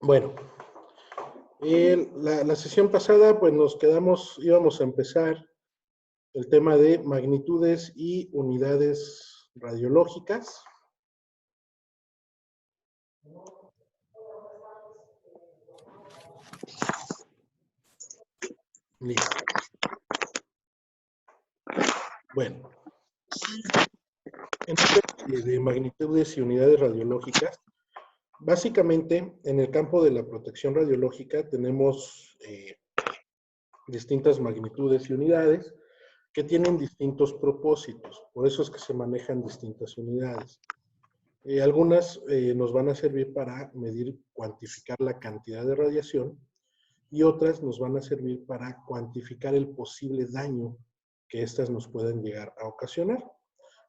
Bueno, la sesión pasada, pues nos quedamos, íbamos a empezar el tema de magnitudes y unidades radiológicas. Listo. Bueno, en el de magnitudes y unidades radiológicas, básicamente en el campo de la protección radiológica tenemos distintas magnitudes y unidades que tienen distintos propósitos, por eso es que se manejan distintas unidades. Algunas nos van a servir para medir, cuantificar la cantidad de radiación y otras nos van a servir para cuantificar el posible daño que éstas nos pueden llegar a ocasionar.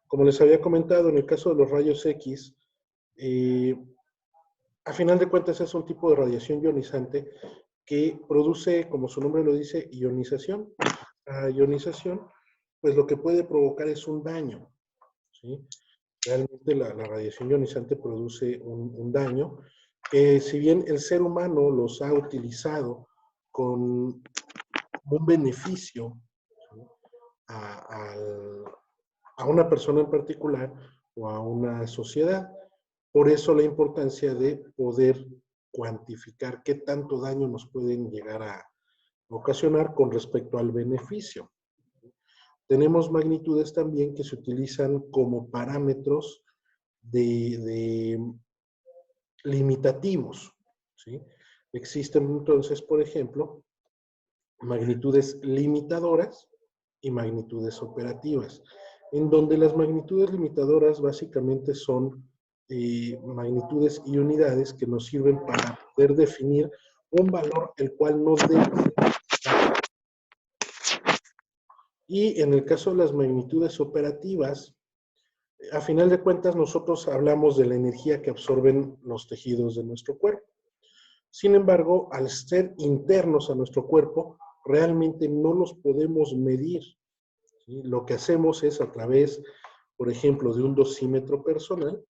Como les había comentado, en el caso de los rayos X, a final de cuentas es un tipo de radiación ionizante que produce, como su nombre lo dice, ionización. La ionización, pues lo que puede provocar es un daño, ¿sí? Realmente la radiación ionizante produce un daño que si bien el ser humano los ha utilizado con un beneficio, ¿sí? a, a una persona en particular o a una sociedad. Por eso la importancia de poder cuantificar qué tanto daño nos pueden llegar a ocasionar con respecto al beneficio. Tenemos magnitudes también que se utilizan como parámetros de limitativos, ¿sí? Existen entonces, por ejemplo, magnitudes limitadoras y magnitudes operativas, en donde las magnitudes limitadoras básicamente son magnitudes y unidades que nos sirven para poder definir un valor el cual no debe ser. Y en el caso de las magnitudes operativas, a final de cuentas nosotros hablamos de la energía que absorben los tejidos de nuestro cuerpo. Sin embargo, al ser internos a nuestro cuerpo, realmente no los podemos medir, ¿sí? Lo que hacemos es a través, por ejemplo, de un dosímetro personal,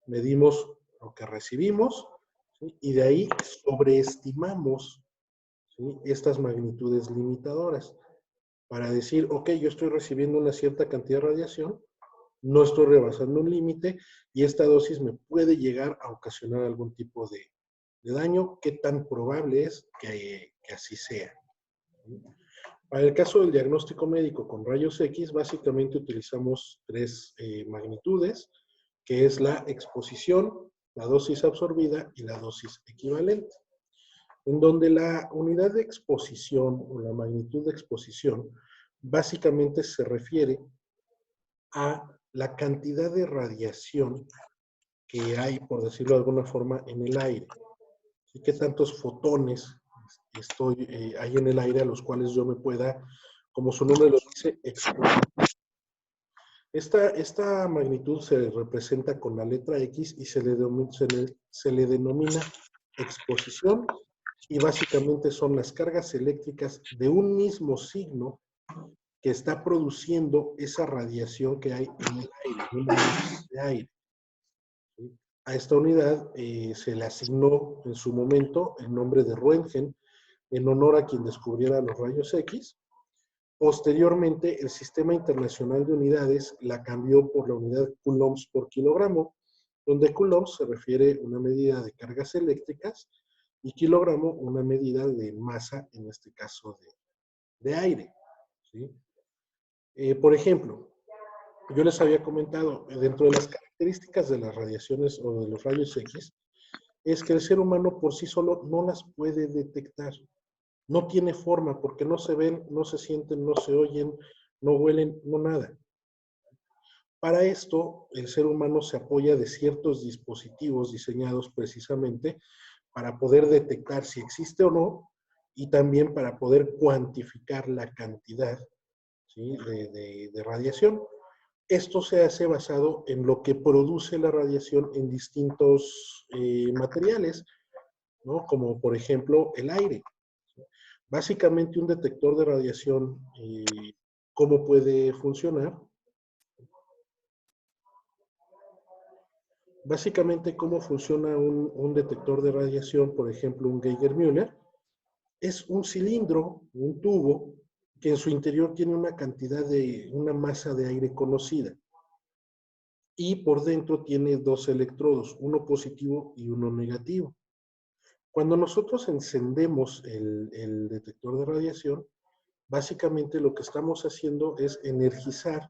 medimos lo que recibimos, ¿sí? Y de ahí sobreestimamos, ¿sí? Estas magnitudes limitadoras para decir, ok, yo estoy recibiendo una cierta cantidad de radiación, no estoy rebasando un límite y esta dosis me puede llegar a ocasionar algún tipo de daño. ¿Qué tan probable es que así sea? Para el caso del diagnóstico médico con rayos X, básicamente utilizamos tres magnitudes, que es la exposición, la dosis absorbida y la dosis equivalente. En donde la unidad de exposición o la magnitud de exposición básicamente se refiere a la cantidad de radiación que hay, por decirlo de alguna forma, en el aire. ¿Y qué tantos fotones hay en el aire a los cuales yo me pueda, como su nombre lo dice, exponer? Esta magnitud se representa con la letra X y se le denomina exposición y básicamente son las cargas eléctricas de un mismo signo que está produciendo esa radiación que hay en el aire, en una unidad de aire. ¿Sí? A esta unidad se le asignó en su momento el nombre de Röntgen en honor a quien descubriera los rayos X. Posteriormente, el Sistema Internacional de Unidades la cambió por la unidad coulombs por kilogramo, donde coulombs se refiere a una medida de cargas eléctricas y kilogramo una medida de masa, en este caso de aire. ¿Sí? Por ejemplo, yo les había comentado, dentro de las características de las radiaciones o de los rayos X, es que el ser humano por sí solo no las puede detectar. No tiene forma porque no se ven, no se sienten, no se oyen, no huelen, no nada. Para esto, el ser humano se apoya de ciertos dispositivos diseñados precisamente para poder detectar si existe o no y también para poder cuantificar la cantidad, ¿sí? de radiación. Esto se hace basado en lo que produce la radiación en distintos materiales, ¿no? Como por ejemplo el aire. Básicamente un detector de radiación, ¿cómo puede funcionar? Básicamente, ¿cómo funciona un detector de radiación? Por ejemplo, un Geiger-Müller. Es un cilindro, un tubo, que en su interior tiene una masa de aire conocida. Y por dentro tiene dos electrodos, uno positivo y uno negativo. Cuando nosotros encendemos el detector de radiación, básicamente lo que estamos haciendo es energizar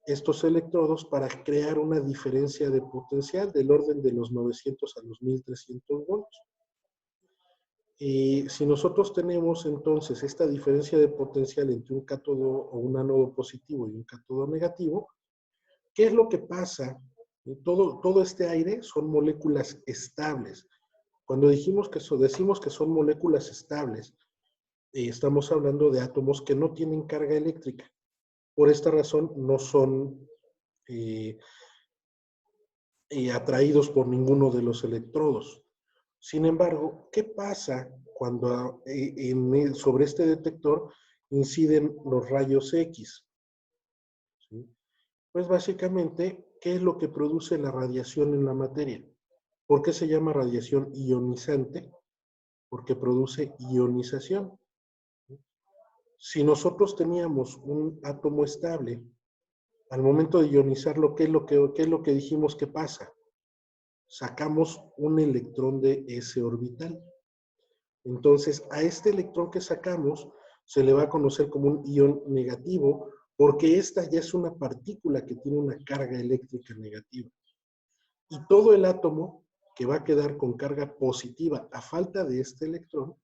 estos electrodos para crear una diferencia de potencial del orden de los 900 a los 1300 volts. Y si nosotros tenemos entonces esta diferencia de potencial entre un cátodo o un ánodo positivo y un cátodo negativo, ¿qué es lo que pasa? Todo este aire son moléculas estables. Cuando decimos que son moléculas estables, estamos hablando de átomos que no tienen carga eléctrica. Por esta razón no son eh, atraídos por ninguno de los electrodos. Sin embargo, ¿qué pasa cuando sobre este detector inciden los rayos X? ¿Sí? Pues básicamente, ¿qué es lo que produce la radiación en la materia? ¿Por qué se llama radiación ionizante? Porque produce ionización. Si nosotros teníamos un átomo estable, al momento de ionizarlo, qué es lo que dijimos que pasa? Sacamos un electrón de ese orbital. Entonces, a este electrón que sacamos se le va a conocer como un ion negativo, porque esta ya es una partícula que tiene una carga eléctrica negativa. Y todo el átomo que va a quedar con carga positiva a falta de este electrón,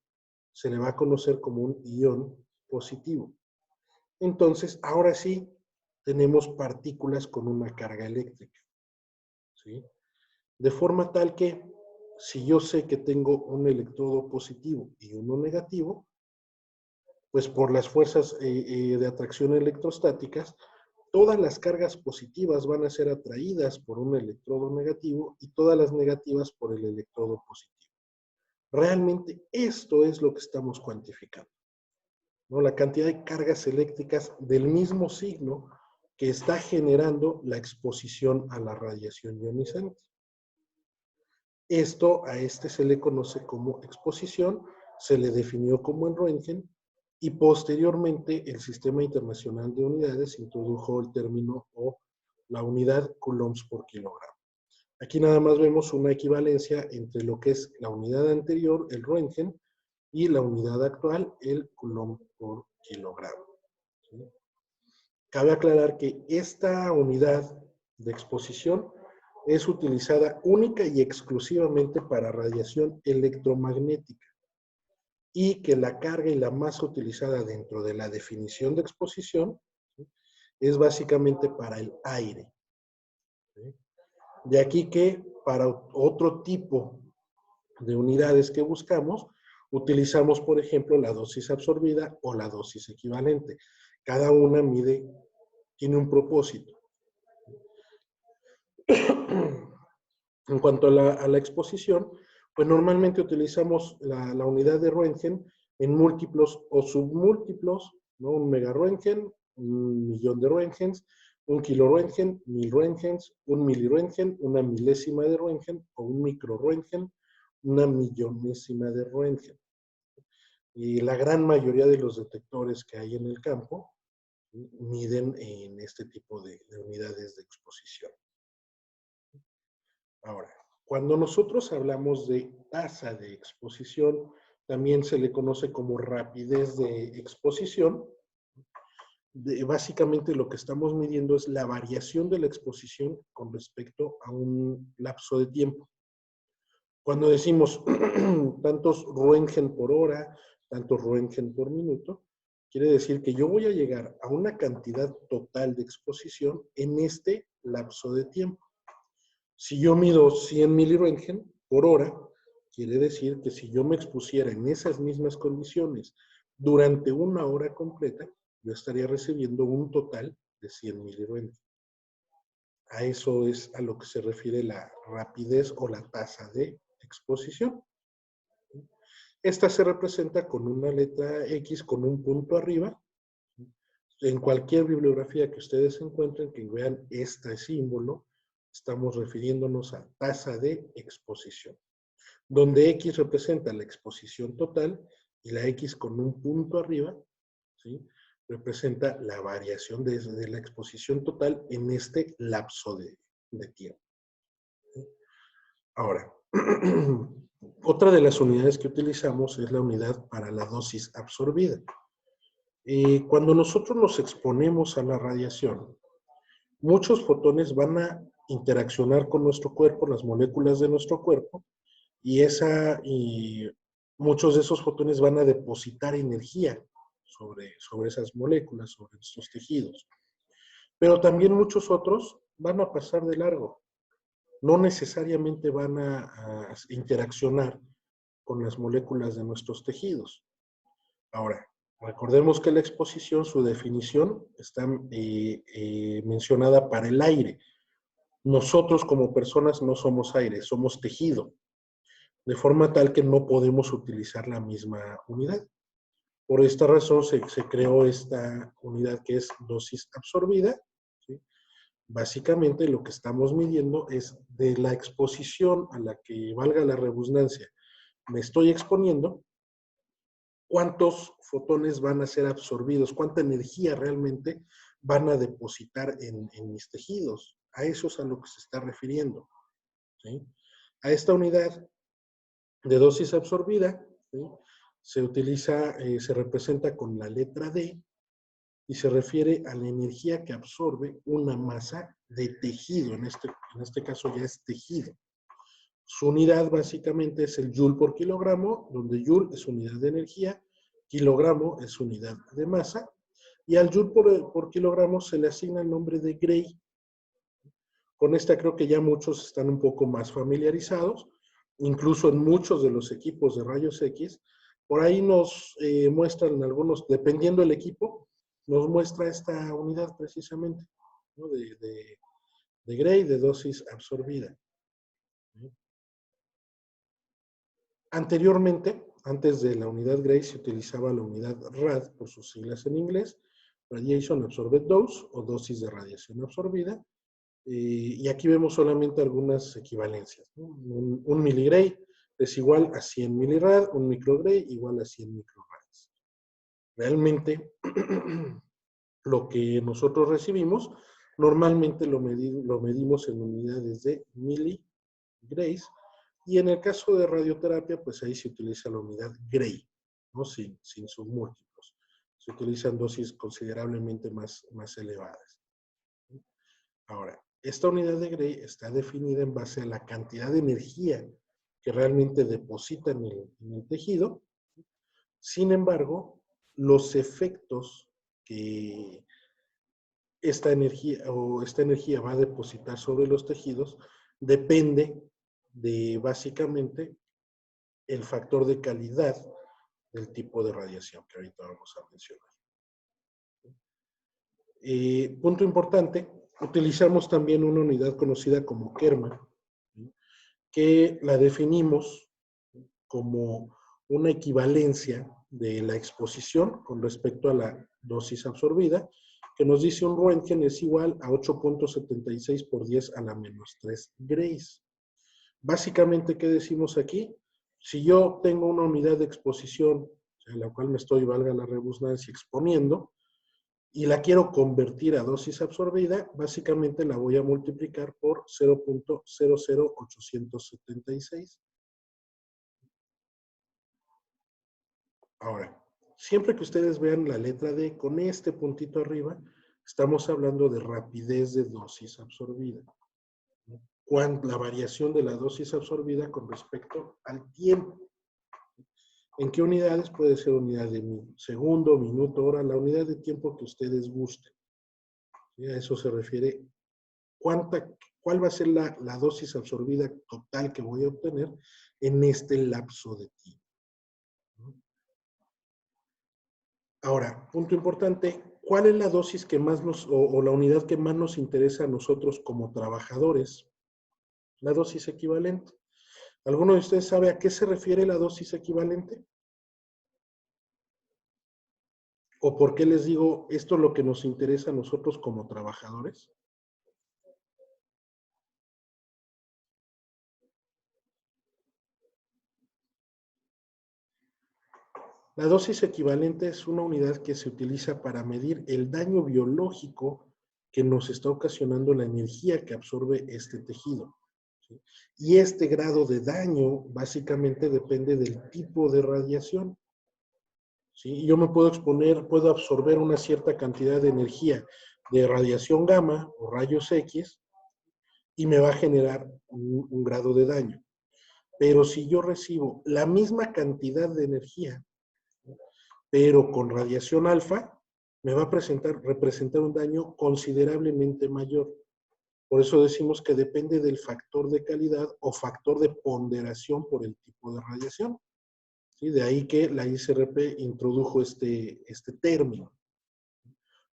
se le va a conocer como un ion positivo. Entonces, ahora sí, tenemos partículas con una carga eléctrica, ¿sí? De forma tal que, si yo sé que tengo un electrodo positivo y uno negativo, pues por las fuerzas de atracción electrostáticas, todas las cargas positivas van a ser atraídas por un electrodo negativo y todas las negativas por el electrodo positivo. Realmente esto es lo que estamos cuantificando, ¿no? La cantidad de cargas eléctricas del mismo signo que está generando la exposición a la radiación ionizante. A este se le conoce como exposición, se le definió como en Röntgen, y posteriormente el Sistema Internacional de Unidades introdujo el término o la unidad coulombs por kilogramo. Aquí nada más vemos una equivalencia entre lo que es la unidad anterior, el Röntgen, y la unidad actual, el coulomb por kilogramo. ¿Sí? Cabe aclarar que esta unidad de exposición es utilizada única y exclusivamente para radiación electromagnética y que la carga y la masa utilizada dentro de la definición de exposición, ¿sí?, es básicamente para el aire. ¿Sí? De aquí que para otro tipo de unidades que buscamos, utilizamos, por ejemplo, la dosis absorbida o la dosis equivalente. Cada una tiene un propósito. En cuanto a la exposición, pues normalmente utilizamos la unidad de Röntgen en múltiplos o submúltiplos, ¿no? Un megaröntgen, un millón de Röntgens, un kiloröntgen, 1000 Röntgens, un miliröntgen, una milésima de Röntgen, o un microröntgen, una millonésima de Röntgen. Y la gran mayoría de los detectores que hay en el campo miden en este tipo de unidades de exposición. Ahora, cuando nosotros hablamos de tasa de exposición, también se le conoce como rapidez de exposición. Básicamente lo que estamos midiendo es la variación de la exposición con respecto a un lapso de tiempo. Cuando decimos tantos Röntgen por hora, tantos Röntgen por minuto, quiere decir que yo voy a llegar a una cantidad total de exposición en este lapso de tiempo. Si yo mido 100 miliröntgen por hora, quiere decir que si yo me expusiera en esas mismas condiciones durante una hora completa, yo estaría recibiendo un total de 100 miliröntgen. A eso es a lo que se refiere la rapidez o la tasa de exposición. Esta se representa con una letra X con un punto arriba. En cualquier bibliografía que ustedes encuentren, que vean este símbolo, estamos refiriéndonos a tasa de exposición, donde X representa la exposición total y la X con un punto arriba, ¿sí?, representa la variación de la exposición total en este lapso de tiempo. ¿Sí? Ahora, otra de las unidades que utilizamos es la unidad para la dosis absorbida. Cuando nosotros nos exponemos a la radiación, muchos fotones van a interaccionar con nuestro cuerpo, las moléculas de nuestro cuerpo, y muchos de esos fotones van a depositar energía sobre esas moléculas, sobre nuestros tejidos. Pero también muchos otros van a pasar de largo. No necesariamente van a interaccionar con las moléculas de nuestros tejidos. Ahora, recordemos que la exposición, su definición, está mencionada para el aire. Nosotros como personas no somos aire, somos tejido, de forma tal que no podemos utilizar la misma unidad. Por esta razón se creó esta unidad que es dosis absorbida, ¿sí? Básicamente lo que estamos midiendo es de la exposición a la que, valga la redundancia, me estoy exponiendo, cuántos fotones van a ser absorbidos, cuánta energía realmente van a depositar en mis tejidos. A eso es a lo que se está refiriendo, ¿sí? A esta unidad de dosis absorbida, ¿sí?, se utiliza, se representa con la letra D y se refiere a la energía que absorbe una masa de tejido. En este caso ya es tejido. Su unidad básicamente es el joule por kilogramo, donde joule es unidad de energía, kilogramo es unidad de masa, y al joule por kilogramo se le asigna el nombre de Gray. Con esta creo que ya muchos están un poco más familiarizados, incluso en muchos de los equipos de rayos X. Por ahí nos muestran algunos, dependiendo del equipo, nos muestra esta unidad precisamente, ¿no?, de Gray, de dosis absorbida. Anteriormente, antes de la unidad Gray, se utilizaba la unidad RAD, por sus siglas en inglés, Radiation Absorbed Dose, o dosis de radiación absorbida. Y aquí vemos solamente algunas equivalencias, ¿no? Un miligray es igual a 100 milirad, un microgray igual a 100 microrads. Realmente, lo que nosotros recibimos, normalmente lo medimos en unidades de miligrays, y en el caso de radioterapia, pues ahí se utiliza la unidad Gray, ¿no?, sin sus múltiplos. Se utilizan dosis considerablemente más elevadas. Ahora, esta unidad de Gray está definida en base a la cantidad de energía que realmente deposita en el tejido. Sin embargo, los efectos que esta energía va a depositar sobre los tejidos depende de básicamente el factor de calidad del tipo de radiación que ahorita vamos a mencionar. Punto importante, utilizamos también una unidad conocida como Kerma, ¿sí?, que la definimos como una equivalencia de la exposición con respecto a la dosis absorbida, que nos dice un Röntgen es igual a 8.76 por 10 a la menos 3 grays. Básicamente, ¿qué decimos aquí? Si yo tengo una unidad de exposición, a la cual me estoy, valga la redundancia, exponiendo, y la quiero convertir a dosis absorbida, básicamente la voy a multiplicar por 0.00876. Ahora, siempre que ustedes vean la letra D con este puntito arriba, estamos hablando de rapidez de dosis absorbida, ¿no?, la variación de la dosis absorbida con respecto al tiempo. ¿En qué unidades? Puede ser unidad de segundo, minuto, hora, la unidad de tiempo que ustedes gusten. ¿Sí? A eso se refiere cuál va a ser la dosis absorbida total que voy a obtener en este lapso de tiempo, ¿no? Ahora, punto importante, ¿cuál es la dosis que más o la unidad que más nos interesa a nosotros como trabajadores? La dosis equivalente. ¿Alguno de ustedes sabe a qué se refiere la dosis equivalente? ¿O por qué les digo esto es lo que nos interesa a nosotros como trabajadores? La dosis equivalente es una unidad que se utiliza para medir el daño biológico que nos está ocasionando la energía que absorbe este tejido, ¿sí? Y este grado de daño básicamente depende del tipo de radiación, ¿sí? Yo me puedo exponer, puedo absorber una cierta cantidad de energía de radiación gamma o rayos X y me va a generar un grado de daño. Pero si yo recibo la misma cantidad de energía, pero con radiación alfa, me va a representar un daño considerablemente mayor. Por eso decimos que depende del factor de calidad o factor de ponderación por el tipo de radiación, ¿sí? De ahí que la ICRP introdujo este término.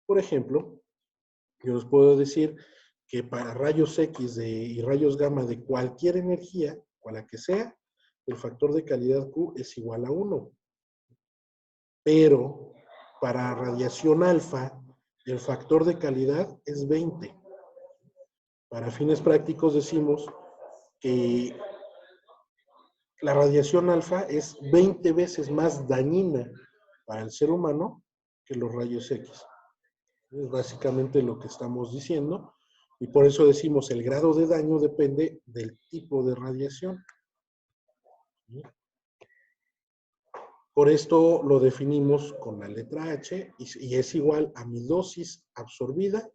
Por ejemplo, yo les puedo decir que para rayos X y rayos gamma de cualquier energía, cual que sea, el factor de calidad Q es igual a 1. Pero para radiación alfa, el factor de calidad es 20. Para fines prácticos decimos que la radiación alfa es 20 veces más dañina para el ser humano que los rayos X. Es básicamente lo que estamos diciendo. Y por eso decimos el grado de daño depende del tipo de radiación. Por esto lo definimos con la letra H y es igual a mi dosis absorbida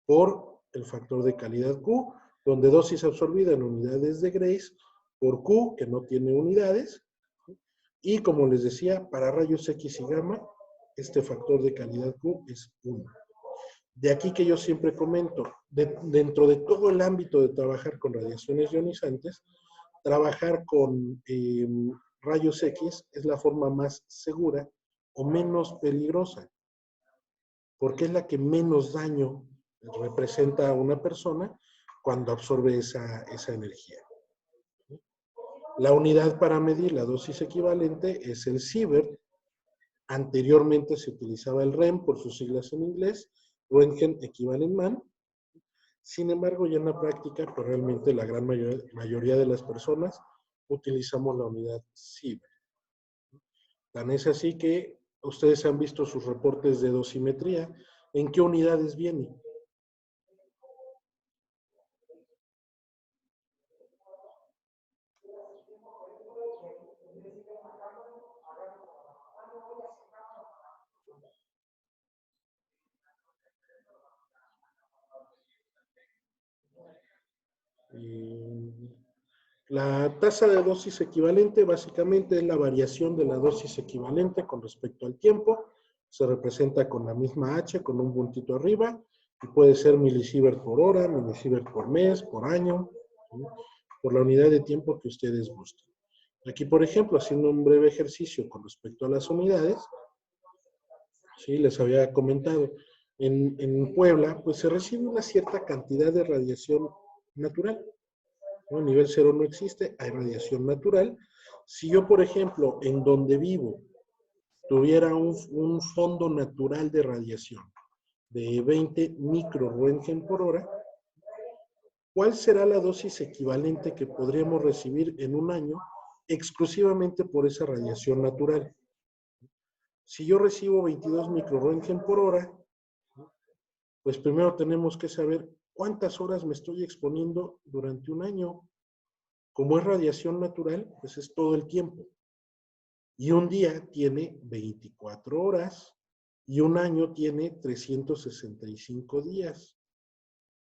por el factor de calidad Q, donde dosis absorbida en unidades de Grace por Q, que no tiene unidades. Y como les decía, para rayos X y gamma, este factor de calidad Q es 1. De aquí que yo siempre comento, dentro de todo el ámbito de trabajar con radiaciones ionizantes, trabajar con rayos X es la forma más segura o menos peligrosa, porque es la que menos daño representa a una persona cuando absorbe esa energía. La unidad para medir la dosis equivalente es el sievert. Anteriormente se utilizaba el REM por sus siglas en inglés, Röntgen Equivalent Man. Sin embargo, ya en la práctica, pues realmente la gran mayoría de las personas utilizamos la unidad sievert. Tan es así que ustedes han visto sus reportes de dosimetría. ¿En qué unidades viene? La tasa de dosis equivalente básicamente es la variación de la dosis equivalente con respecto al tiempo. Se representa con la misma H, con un puntito arriba, y puede ser milisievert por hora, milisievert por mes, por año, ¿sí? Por la unidad de tiempo que ustedes gusten. Aquí, por ejemplo, haciendo un breve ejercicio con respecto a las unidades, ¿sí? Les había comentado, en Puebla, pues se recibe una cierta cantidad de radiación natural, ¿no? Nivel cero no existe, hay radiación natural. Si yo, por ejemplo, en donde vivo, tuviera un fondo natural de radiación de 20 microröntgen por hora, ¿cuál será la dosis equivalente que podríamos recibir en un año exclusivamente por esa radiación natural? Si yo recibo 22 microröntgen por hora, pues primero tenemos que saber cuántas horas me estoy exponiendo durante un año. Como es radiación natural, pues es todo el tiempo. Y un día tiene 24 horas y un año tiene 365 días.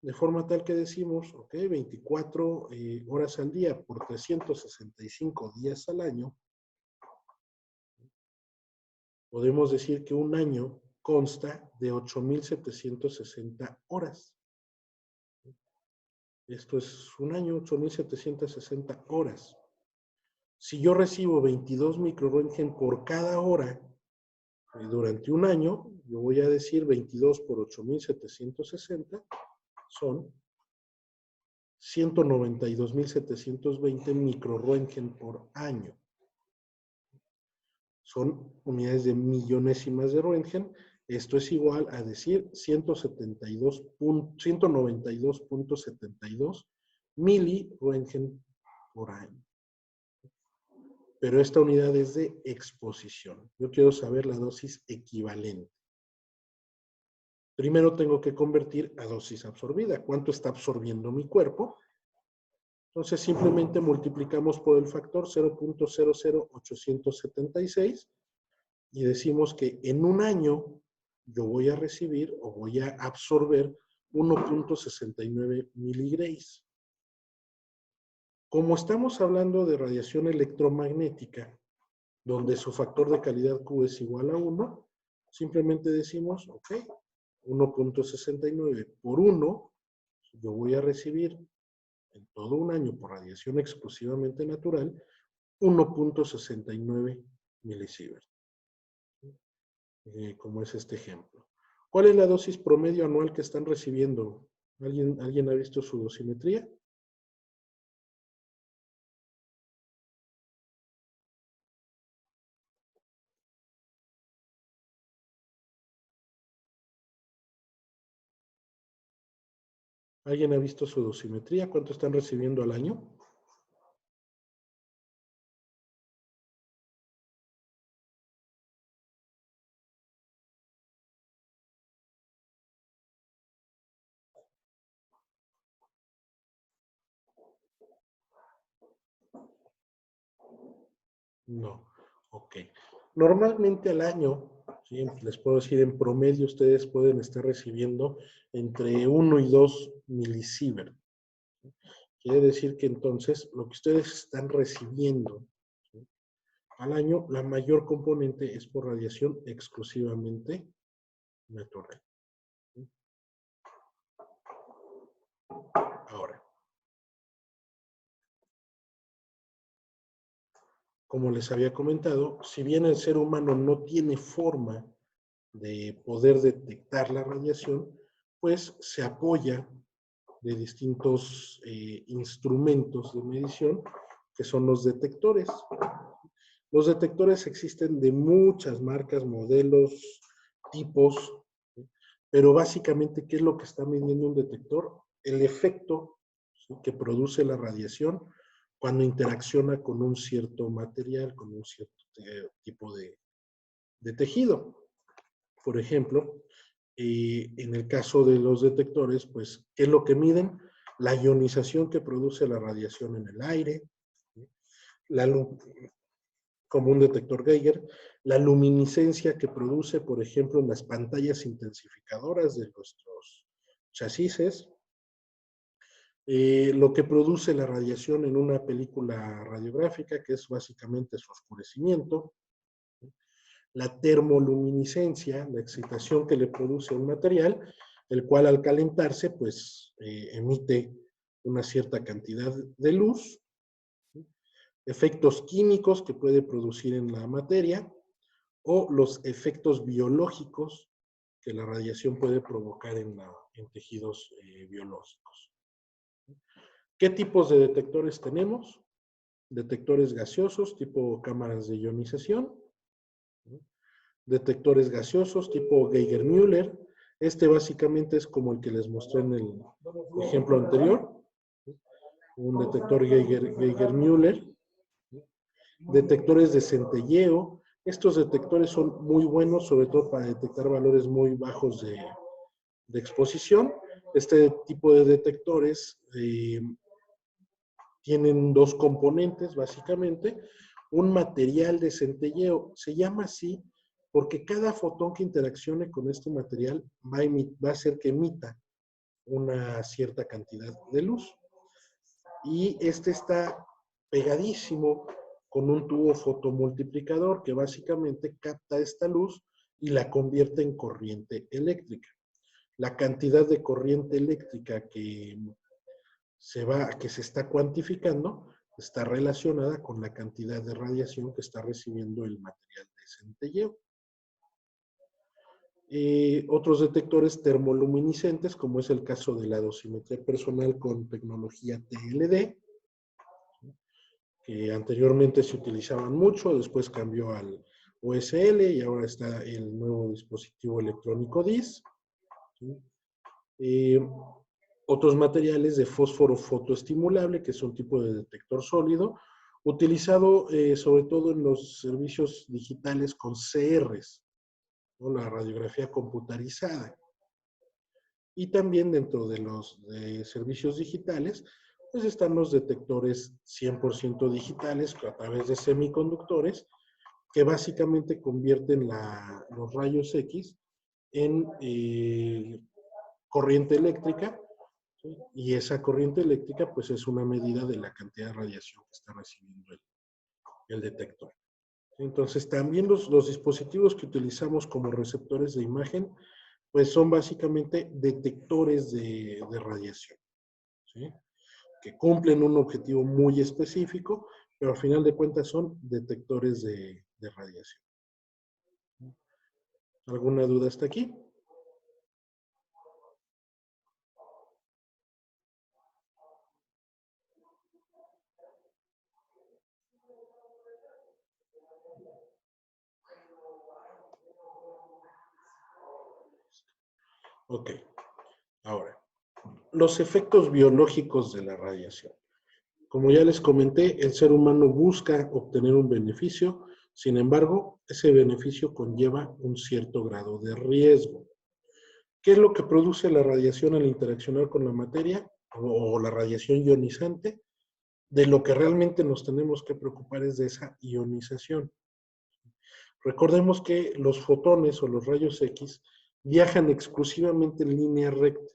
De forma tal que decimos, ok, 24 horas al día por 365 días al año, podemos decir que un año consta de 8,760 horas. Esto es un año, 8,760 horas. Si yo recibo 22 microröntgen por cada hora durante un año, yo voy a decir 22 por 8,760 son 192,720 microröntgen por año. Son unidades de millonésimas de Röntgen. Esto es igual a decir 192.72 miliröntgen por año. pero esta unidad es de exposición. Yo quiero saber la dosis equivalente. Primero tengo que convertir a dosis absorbida. ¿Cuánto está absorbiendo mi cuerpo? Entonces simplemente multiplicamos por el factor 0.00876 y decimos que en un año yo voy a recibir o voy a absorber 1.69 miligrays. Como estamos hablando de radiación electromagnética, donde su factor de calidad Q es igual a 1, simplemente decimos, ok, 1.69 por 1, yo voy a recibir en todo un año por radiación exclusivamente natural, 1.69 milisieverts, como es este ejemplo. ¿Cuál es la dosis promedio anual que están recibiendo? ¿Alguien ha visto su dosimetría? ¿Alguien ha visto su dosimetría? ¿Cuánto están recibiendo al año? No. Ok. Normalmente al año, ¿sí? Les puedo decir, en promedio ustedes pueden estar recibiendo entre 1 y 2 milisievert. Quiere decir que entonces lo que ustedes están recibiendo, ¿sí?, al año, la mayor componente es por radiación exclusivamente natural. ¿Sí? Ahora, como les había comentado, si bien el ser humano no tiene forma de poder detectar la radiación, pues se apoya de distintos instrumentos de medición, que son los detectores. Los detectores existen de muchas marcas, modelos, tipos, ¿sí? Pero básicamente, ¿qué es lo que está midiendo un detector? El efecto, ¿sí?, que produce la radiación cuando interacciona con un cierto material, con un cierto tipo de tejido. Por ejemplo, en el caso de los detectores, pues, ¿qué es lo que miden? La ionización que produce la radiación en el aire, ¿sí?, la, como un detector Geiger, la luminiscencia que produce, por ejemplo, en las pantallas intensificadoras de nuestros chasis, lo que produce la radiación en una película radiográfica, que es básicamente su oscurecimiento, la termoluminiscencia, la excitación que le produce un material, el cual al calentarse, pues emite una cierta cantidad de luz, ¿sí?, efectos químicos que puede producir en la materia, o los efectos biológicos que la radiación puede provocar en tejidos biológicos. ¿Qué tipos de detectores tenemos? Detectores gaseosos tipo cámaras de ionización, ¿sí?, detectores gaseosos tipo Geiger-Müller. Este básicamente es como el que les mostré en el ejemplo anterior, ¿sí?, un detector Geiger-Müller. Detectores de centelleo. Estos detectores son muy buenos, sobre todo para detectar valores muy bajos de exposición. Este tipo de detectores tienen dos componentes, básicamente. Un material de centelleo. Se llama así porque cada fotón que interaccione con este material va a hacer que emita una cierta cantidad de luz. Y este está pegadísimo con un tubo fotomultiplicador que básicamente capta esta luz y la convierte en corriente eléctrica. La cantidad de corriente eléctrica que se está cuantificando está relacionada con la cantidad de radiación que está recibiendo el material de centelleo. Otros detectores termoluminiscentes, como es el caso de la dosimetría personal con tecnología TLD, que anteriormente se utilizaban mucho, después cambió al OSL y ahora está el nuevo dispositivo electrónico DIS. ¿Sí? Otros materiales de fósforo fotoestimulable, que es un tipo de detector sólido, Utilizado sobre todo en los servicios digitales con CRs, ¿no? La radiografía computarizada. Y también dentro de los servicios digitales, pues están los detectores 100% digitales a través de semiconductores, que básicamente convierten los rayos X en corriente eléctrica, ¿sí? Y esa corriente eléctrica pues es una medida de la cantidad de radiación que está recibiendo el detector. Entonces también los dispositivos que utilizamos como receptores de imagen pues son básicamente detectores de radiación, ¿sí? Que cumplen un objetivo muy específico, pero al final de cuentas son detectores de radiación. ¿Alguna duda hasta aquí? Ok, ahora, los efectos biológicos de la radiación. Como ya les comenté, el ser humano busca obtener un beneficio, sin embargo, ese beneficio conlleva un cierto grado de riesgo. ¿Qué es lo que produce la radiación al interaccionar con la materia o la radiación ionizante? De lo que realmente nos tenemos que preocupar es de esa ionización. Recordemos que los fotones o los rayos X viajan exclusivamente en línea recta.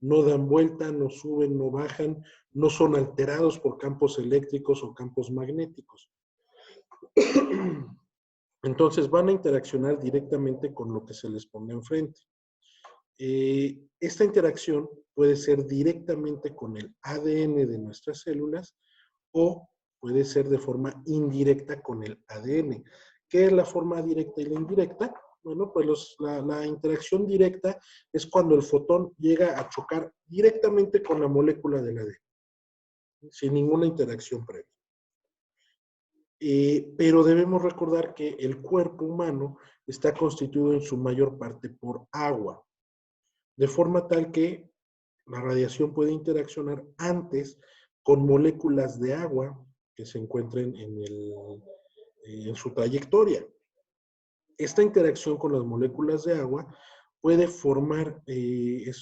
No dan vuelta, no suben, no bajan, no son alterados por campos eléctricos o campos magnéticos. Entonces van a interaccionar directamente con lo que se les ponga enfrente. Esta interacción puede ser directamente con el ADN de nuestras células o puede ser de forma indirecta con el ADN. ¿Qué es la forma directa y la indirecta? Bueno, pues la interacción directa es cuando el fotón llega a chocar directamente con la molécula del ADN, sin ninguna interacción previa. Pero debemos recordar que el cuerpo humano está constituido en su mayor parte por agua, de forma tal que la radiación puede interaccionar antes con moléculas de agua que se encuentren en su trayectoria. Esta interacción con las moléculas de agua puede formar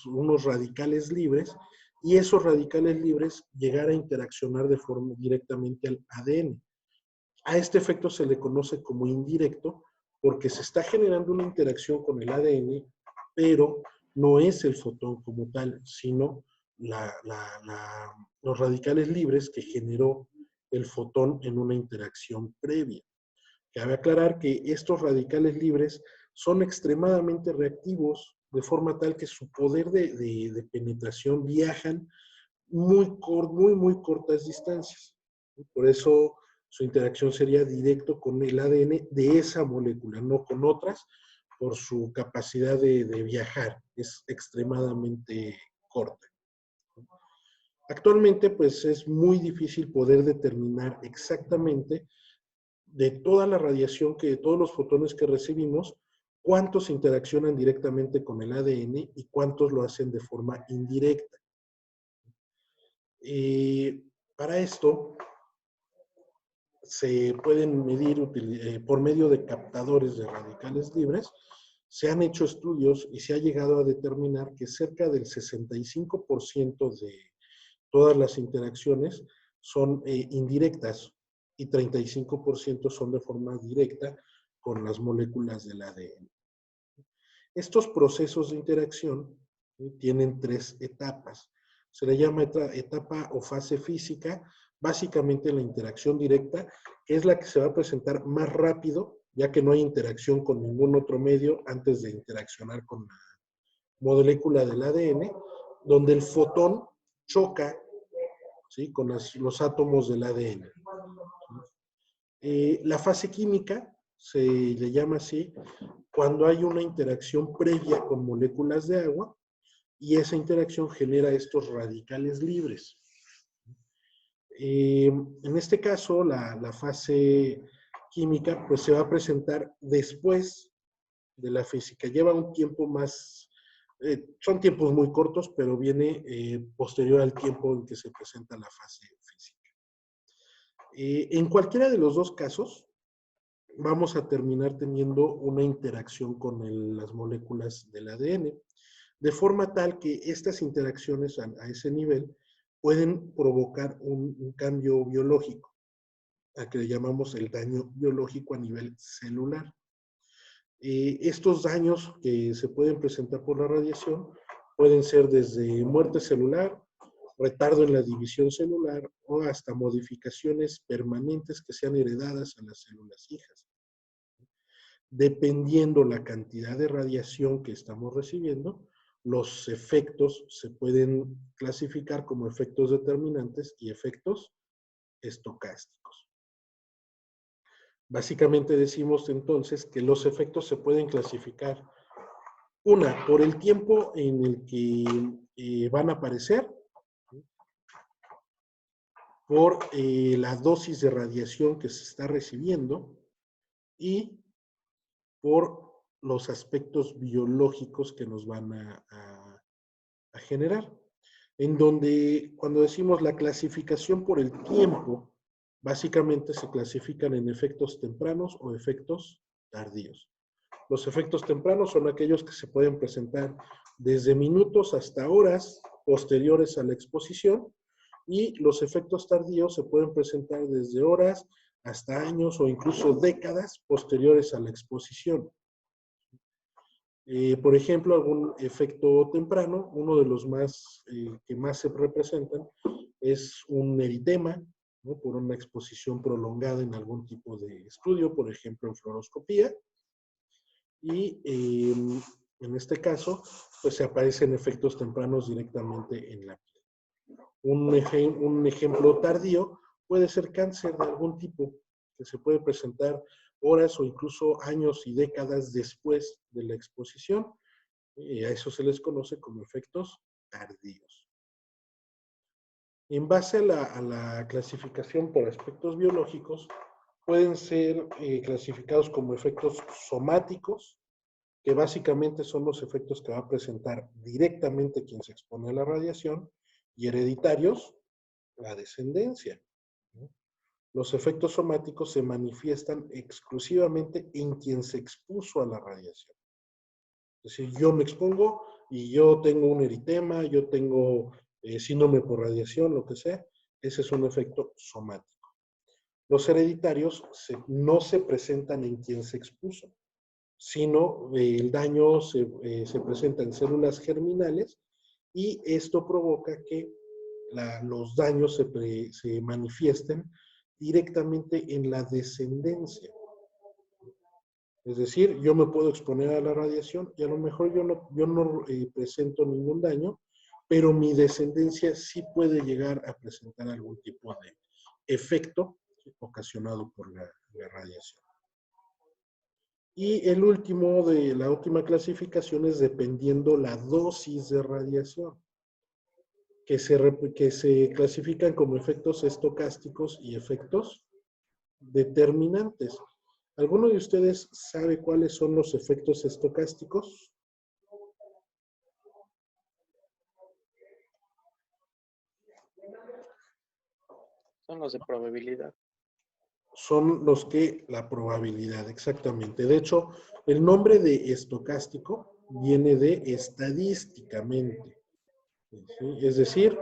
unos radicales libres y esos radicales libres llegar a interaccionar de forma directamente al ADN. A este efecto se le conoce como indirecto porque se está generando una interacción con el ADN, pero no es el fotón como tal, sino los radicales libres que generó el fotón en una interacción previa. Cabe aclarar que estos radicales libres son extremadamente reactivos, de forma tal que su poder de penetración viajan muy cortas distancias. Por eso su interacción sería directo con el ADN de esa molécula, no con otras, por su capacidad de viajar. Es extremadamente corta. Actualmente, pues es muy difícil poder determinar exactamente de toda la radiación de todos los fotones que recibimos, cuántos interaccionan directamente con el ADN y cuántos lo hacen de forma indirecta. Para esto, se pueden medir por medio de captadores de radicales libres. Se han hecho estudios y se ha llegado a determinar que cerca del 65% de todas las interacciones son indirectas y 35% son de forma directa con las moléculas del ADN. Estos procesos de interacción tienen tres etapas. Se le llama etapa o fase física, básicamente la interacción directa, que es la que se va a presentar más rápido, ya que no hay interacción con ningún otro medio antes de interaccionar con la molécula del ADN, donde el fotón choca, ¿sí?, con los átomos del ADN. La fase química se le llama así cuando hay una interacción previa con moléculas de agua y esa interacción genera estos radicales libres. En este caso, la fase química pues se va a presentar después de la física. Lleva un tiempo más, son tiempos muy cortos, pero viene posterior al tiempo en que se presenta la fase física. En cualquiera de los dos casos, vamos a terminar teniendo una interacción con las moléculas del ADN, de forma tal que estas interacciones a ese nivel pueden provocar un cambio biológico, a que le llamamos el daño biológico a nivel celular. Estos daños que se pueden presentar por la radiación pueden ser desde muerte celular, retardo en la división celular o hasta modificaciones permanentes que sean heredadas a las células hijas. Dependiendo la cantidad de radiación que estamos recibiendo, los efectos se pueden clasificar como efectos determinantes y efectos estocásticos. Básicamente decimos entonces que los efectos se pueden clasificar, una, por el tiempo en el que van a aparecer, por la dosis de radiación que se está recibiendo y por los aspectos biológicos que nos van a generar. En donde cuando decimos la clasificación por el tiempo, básicamente se clasifican en efectos tempranos o efectos tardíos. Los efectos tempranos son aquellos que se pueden presentar desde minutos hasta horas posteriores a la exposición, y los efectos tardíos se pueden presentar desde horas hasta años o incluso décadas posteriores a la exposición. Por ejemplo, algún efecto temprano, uno de los más que más se representan es un eritema, ¿no? Por una exposición prolongada en algún tipo de estudio, por ejemplo en fluoroscopía, y en este caso, pues se aparecen efectos tempranos directamente en la piel. Un ejemplo tardío puede ser cáncer de algún tipo, que se puede presentar horas o incluso años y décadas después de la exposición, y a eso se les conoce como efectos tardíos. En base a la clasificación por aspectos biológicos, pueden ser clasificados como efectos somáticos, que básicamente son los efectos que va a presentar directamente quien se expone a la radiación, y hereditarios, la descendencia, ¿no? Los efectos somáticos se manifiestan exclusivamente en quien se expuso a la radiación. Es decir, yo me expongo y yo tengo un eritema, yo tengo síndrome por radiación, lo que sea, ese es un efecto somático. Los hereditarios no se presentan en quien se expuso, sino el daño se presenta en células germinales, y esto provoca que los daños se manifiesten directamente en la descendencia. Es decir, yo me puedo exponer a la radiación y a lo mejor yo no presento ningún daño, pero mi descendencia sí puede llegar a presentar algún tipo de efecto ocasionado por la radiación. Y el último de la última clasificación es dependiendo la dosis de radiación, que se clasifican como efectos estocásticos y efectos determinantes. ¿Alguno de ustedes sabe cuáles son los efectos estocásticos? Son los de probabilidad. Son los que la probabilidad, exactamente. De hecho, el nombre de estocástico viene de estadísticamente. ¿Sí? Es decir,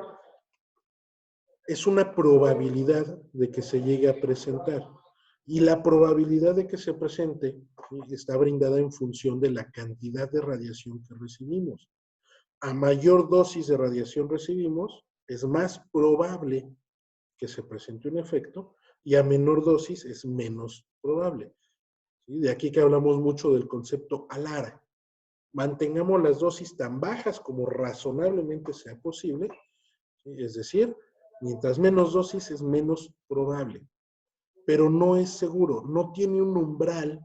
es una probabilidad de que se llegue a presentar. Y la probabilidad de que se presente, ¿sí?, está brindada en función de la cantidad de radiación que recibimos. A mayor dosis de radiación recibimos, es más probable que se presente un efecto, y a menor dosis es menos probable. ¿Sí? De aquí que hablamos mucho del concepto ALARA. Mantengamos las dosis tan bajas como razonablemente sea posible, ¿sí? Es decir, mientras menos dosis es menos probable, pero no es seguro, no tiene un umbral,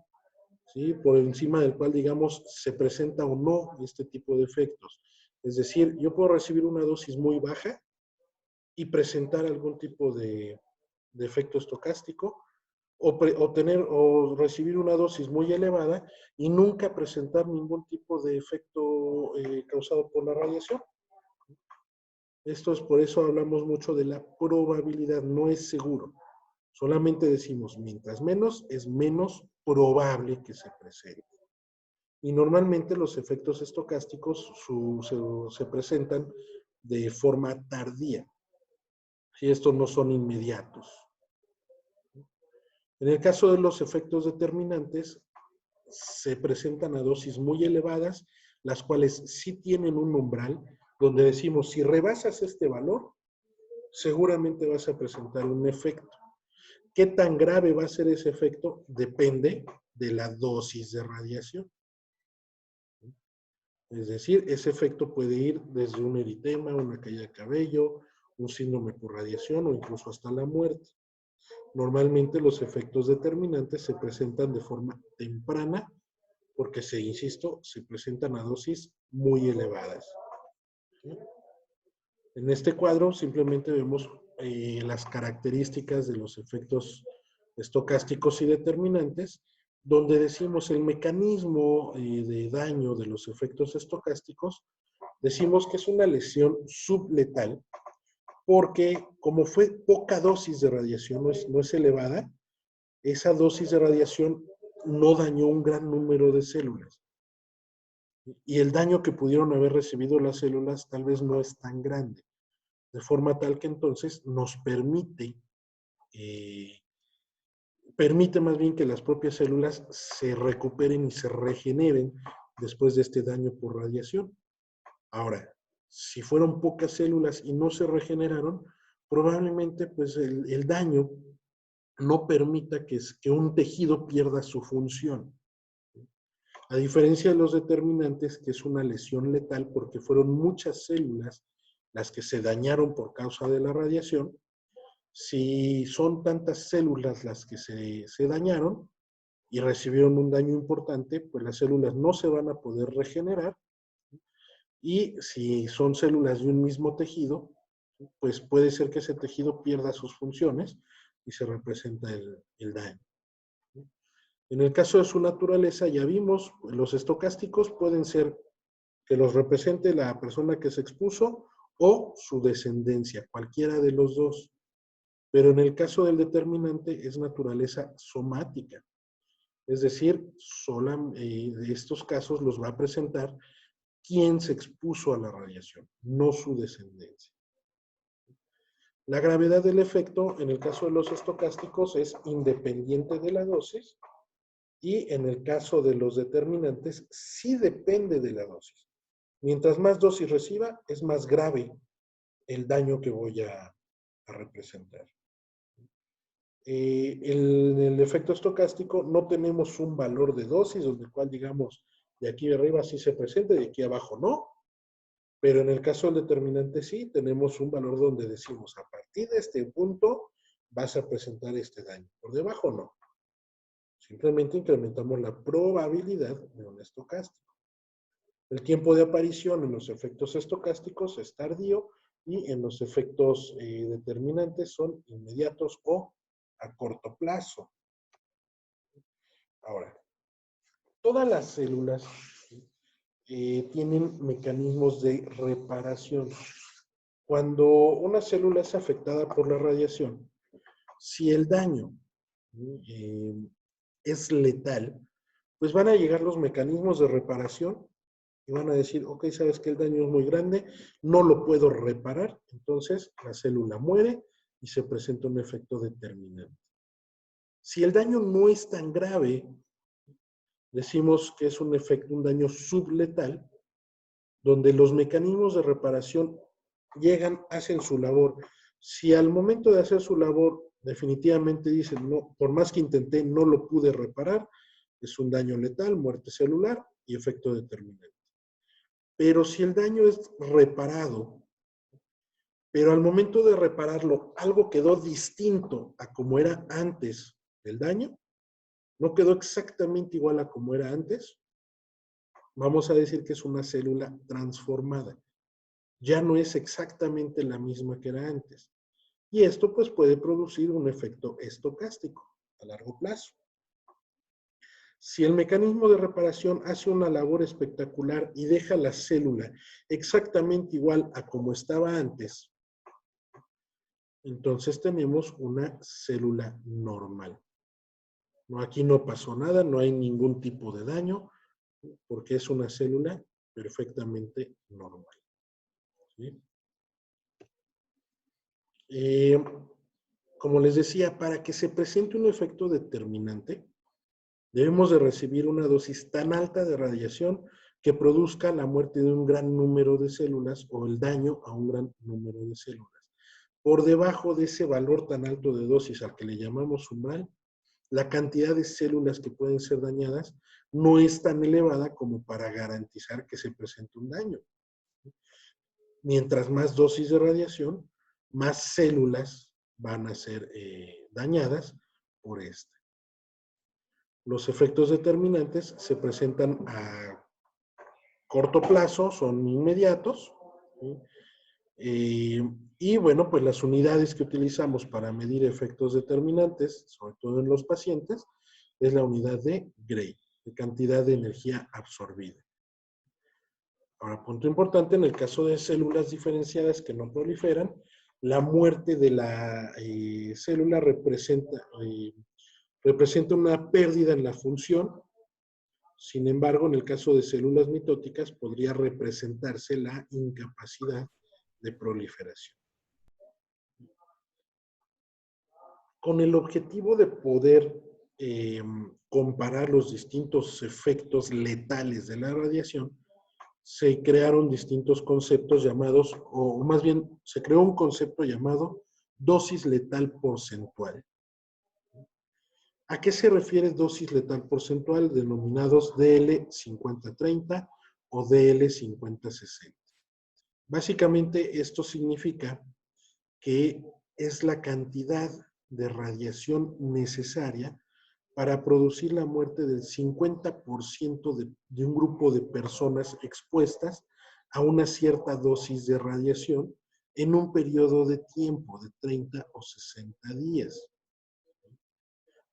¿sí?, por encima del cual, digamos, se presenta o no este tipo de efectos. Es decir, yo puedo recibir una dosis muy baja y presentar algún tipo de efecto estocástico, o recibir una dosis muy elevada y nunca presentar ningún tipo de efecto causado por la radiación. Esto es por eso hablamos mucho de la probabilidad, no es seguro. Solamente decimos, mientras menos, es menos probable que se presente. Y normalmente los efectos estocásticos se presentan de forma tardía. Si estos no son inmediatos. En el caso de los efectos determinantes, se presentan a dosis muy elevadas, las cuales sí tienen un umbral donde decimos, si rebasas este valor, seguramente vas a presentar un efecto. ¿Qué tan grave va a ser ese efecto? Depende de la dosis de radiación. Es decir, ese efecto puede ir desde un eritema, una caída de cabello, un síndrome por radiación o incluso hasta la muerte. Normalmente los efectos determinantes se presentan de forma temprana porque, insisto, se presentan a dosis muy elevadas. En este cuadro simplemente vemos las características de los efectos estocásticos y determinantes, donde decimos el mecanismo de daño de los efectos estocásticos, decimos que es una lesión subletal, porque como fue poca dosis de radiación, no es elevada, esa dosis de radiación no dañó un gran número de células. Y el daño que pudieron haber recibido las células tal vez no es tan grande. De forma tal que entonces nos permite más bien que las propias células se recuperen y se regeneren después de este daño por radiación. Ahora, si fueron pocas células y no se regeneraron, probablemente pues el daño no permita que un tejido pierda su función. A diferencia de los determinantes, que es una lesión letal porque fueron muchas células las que se dañaron por causa de la radiación, si son tantas células las que se dañaron y recibieron un daño importante, pues las células no se van a poder regenerar. Y si son células de un mismo tejido, pues puede ser que ese tejido pierda sus funciones y se representa el daño. En el caso de su naturaleza, ya vimos, los estocásticos pueden ser que los represente la persona que se expuso o su descendencia, cualquiera de los dos. Pero en el caso del determinante es naturaleza somática. Es decir, de estos casos los va a presentar quien se expuso a la radiación, no su descendencia. La gravedad del efecto en el caso de los estocásticos es independiente de la dosis y en el caso de los determinantes sí depende de la dosis. Mientras más dosis reciba, es más grave el daño que voy a representar. En el efecto estocástico no tenemos un valor de dosis, donde el cual digamos, de aquí arriba sí se presenta, de aquí abajo no. Pero en el caso del determinante sí, tenemos un valor donde decimos, a partir de este punto vas a presentar este daño. Por debajo no. Simplemente incrementamos la probabilidad de un estocástico. El tiempo de aparición en los efectos estocásticos es tardío y en los efectos determinantes son inmediatos o a corto plazo. Ahora, todas las células tienen mecanismos de reparación. Cuando una célula es afectada por la radiación, si el daño es letal, pues van a llegar los mecanismos de reparación y van a decir, ok, sabes que el daño es muy grande, no lo puedo reparar, entonces la célula muere y se presenta un efecto determinante. Si el daño no es tan grave, decimos que es un daño subletal, donde los mecanismos de reparación llegan, hacen su labor. Si al momento de hacer su labor definitivamente dicen, no, por más que intenté, no lo pude reparar, es un daño letal, muerte celular y efecto determinante. Pero si el daño es reparado, pero al momento de repararlo, algo quedó distinto a como era antes del daño, no quedó exactamente igual a como era antes, vamos a decir que es una célula transformada. Ya no es exactamente la misma que era antes. Y esto pues puede producir un efecto estocástico a largo plazo. Si el mecanismo de reparación hace una labor espectacular y deja la célula exactamente igual a como estaba antes, Entonces tenemos una célula normal. No, aquí no pasó nada, no hay ningún tipo de daño, porque es una célula perfectamente normal. ¿Sí? Como les decía, para que se presente un efecto determinante, debemos de recibir una dosis tan alta de radiación que produzca la muerte de un gran número de células o el daño a un gran número de células. Por debajo de ese valor tan alto de dosis al que le llamamos umbral, la cantidad de células que pueden ser dañadas no es tan elevada como para garantizar que se presente un daño. Mientras más dosis de radiación, más células van a ser dañadas por este. Los efectos determinantes se presentan a corto plazo, son inmediatos, ¿sí? Y bueno, pues las unidades que utilizamos para medir efectos determinantes, sobre todo en los pacientes, es la unidad de Gray, de cantidad de energía absorbida. Ahora, punto importante, en el caso de células diferenciadas que no proliferan, la muerte de la célula representa una pérdida en la función. Sin embargo, en el caso de células mitóticas, podría representarse la incapacidad de proliferación. Con el objetivo de poder comparar los distintos efectos letales de la radiación, se crearon distintos conceptos llamados, o más bien, se creó un concepto llamado dosis letal porcentual. ¿A qué se refiere dosis letal porcentual? Denominados DL50-30 o DL50-60. Básicamente, esto significa que es la cantidad de radiación necesaria para producir la muerte del 50% de un grupo de personas expuestas a una cierta dosis de radiación en un periodo de tiempo de 30 o 60 días.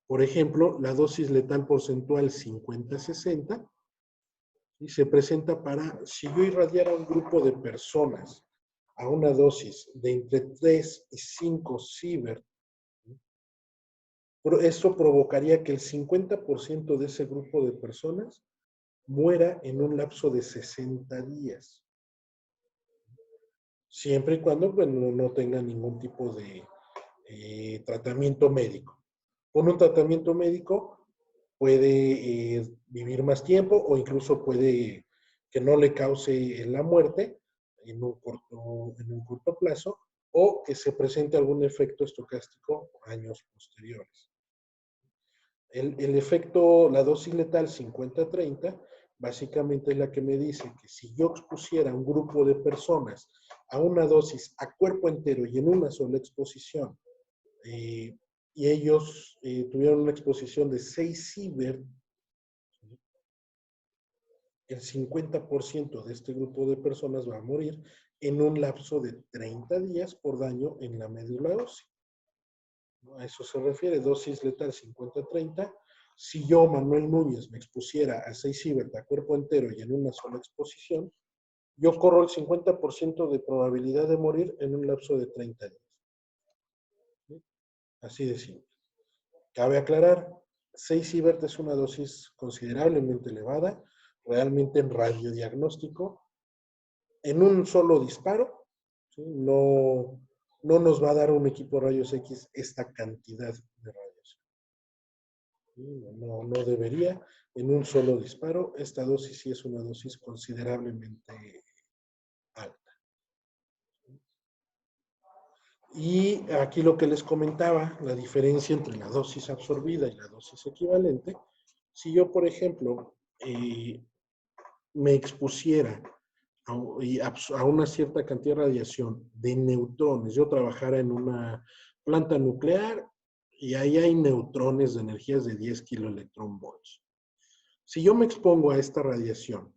Por ejemplo, la dosis letal porcentual 50-60 y se presenta para, si yo irradiara a un grupo de personas a una dosis de entre 3 y 5 sievert, esto provocaría que el 50% de ese grupo de personas muera en un lapso de 60 días. Siempre y cuando pues, no tenga ningún tipo de tratamiento médico. Con un tratamiento médico puede vivir más tiempo o incluso puede que no le cause la muerte en un corto plazo o que se presente algún efecto estocástico años posteriores. El efecto, la dosis letal 50-30, básicamente es la que me dice que si yo expusiera a un grupo de personas a una dosis a cuerpo entero y en una sola exposición, y ellos tuvieron una exposición de 6 sievert, el 50% de este grupo de personas va a morir en un lapso de 30 días por daño en la médula ósea. A eso se refiere, dosis letal 50-30. Si yo, Manuel Núñez, me expusiera a 6 sievert a cuerpo entero y en una sola exposición, yo corro el 50% de probabilidad de morir en un lapso de 30 días. ¿Sí? Así de simple. Cabe aclarar, 6 sievert es una dosis considerablemente elevada, realmente en radiodiagnóstico, en un solo disparo, ¿sí? No nos va a dar un equipo de rayos X esta cantidad de radiación. No debería, en un solo disparo. Esta dosis sí es una dosis considerablemente alta. Y aquí lo que les comentaba, la diferencia entre la dosis absorbida y la dosis equivalente, si yo, por ejemplo, me expusiera a una cierta cantidad de radiación de neutrones, yo trabajara en una planta nuclear y ahí hay neutrones de energías de 10 kiloelectronvolts. Si yo me expongo a esta radiación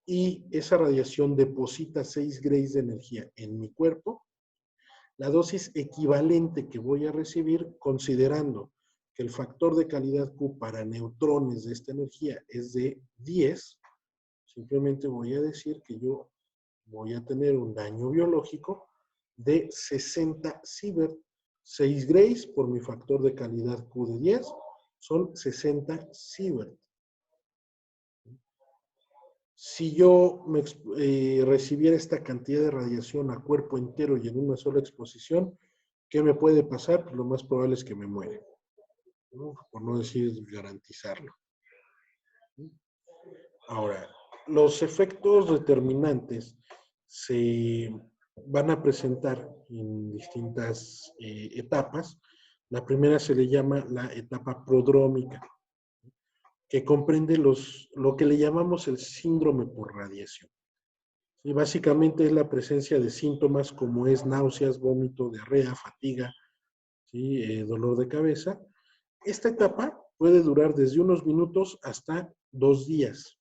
y esa radiación deposita 6 grays de energía en mi cuerpo, la dosis equivalente que voy a recibir, considerando que el factor de calidad Q para neutrones de esta energía es de 10, simplemente voy a decir que yo voy a tener un daño biológico de 60 sievert 6 grays por mi factor de calidad Q de 10 son 60 sievert. Si yo recibiera esta cantidad de radiación a cuerpo entero y en una sola exposición, ¿qué me puede pasar? Pues lo más probable es que me muera, ¿no? Por no decir garantizarlo. Ahora, los efectos determinantes se van a presentar en distintas etapas. La primera se le llama la etapa prodrómica, que comprende lo que le llamamos el síndrome por radiación. Y básicamente es la presencia de síntomas como es náuseas, vómito, diarrea, fatiga, ¿sí? Dolor de cabeza. Esta etapa puede durar desde unos minutos hasta 2 días,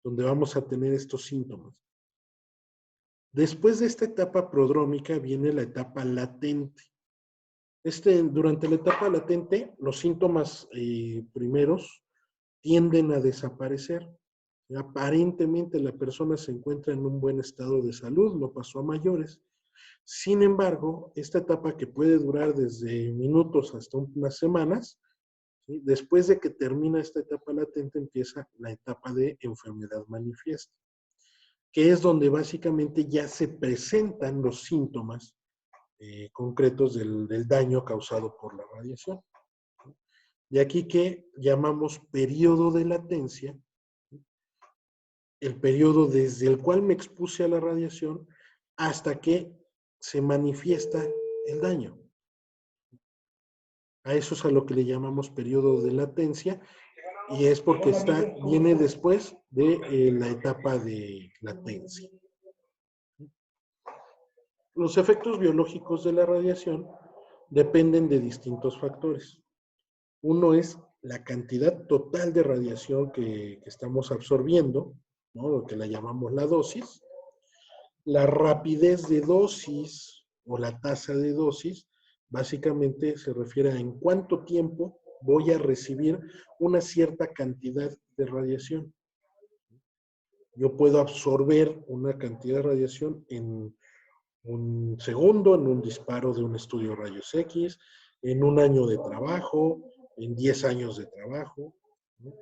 donde vamos a tener estos síntomas. Después de esta etapa prodrómica viene la etapa latente. Durante la etapa latente, los síntomas primeros tienden a desaparecer. Aparentemente la persona se encuentra en un buen estado de salud, no pasó a mayores. Sin embargo, esta etapa que puede durar desde minutos hasta unas semanas, ¿sí? Después de que termina esta etapa latente, empieza la etapa de enfermedad manifiesta, que es donde básicamente ya se presentan los síntomas concretos del daño causado por la radiación. De aquí que llamamos periodo de latencia, el periodo desde el cual me expuse a la radiación hasta que se manifiesta el daño. A eso es a lo que le llamamos periodo de latencia, y es porque viene después de la etapa de latencia. Los efectos biológicos de la radiación dependen de distintos factores. Uno es la cantidad total de radiación que estamos absorbiendo, ¿no? Lo que la llamamos la dosis. La rapidez de dosis o la tasa de dosis básicamente se refiere a en cuánto tiempo voy a recibir una cierta cantidad de radiación. Yo puedo absorber una cantidad de radiación en un segundo, en un disparo de un estudio de rayos X, en un año de trabajo, en 10 años de trabajo, ¿no?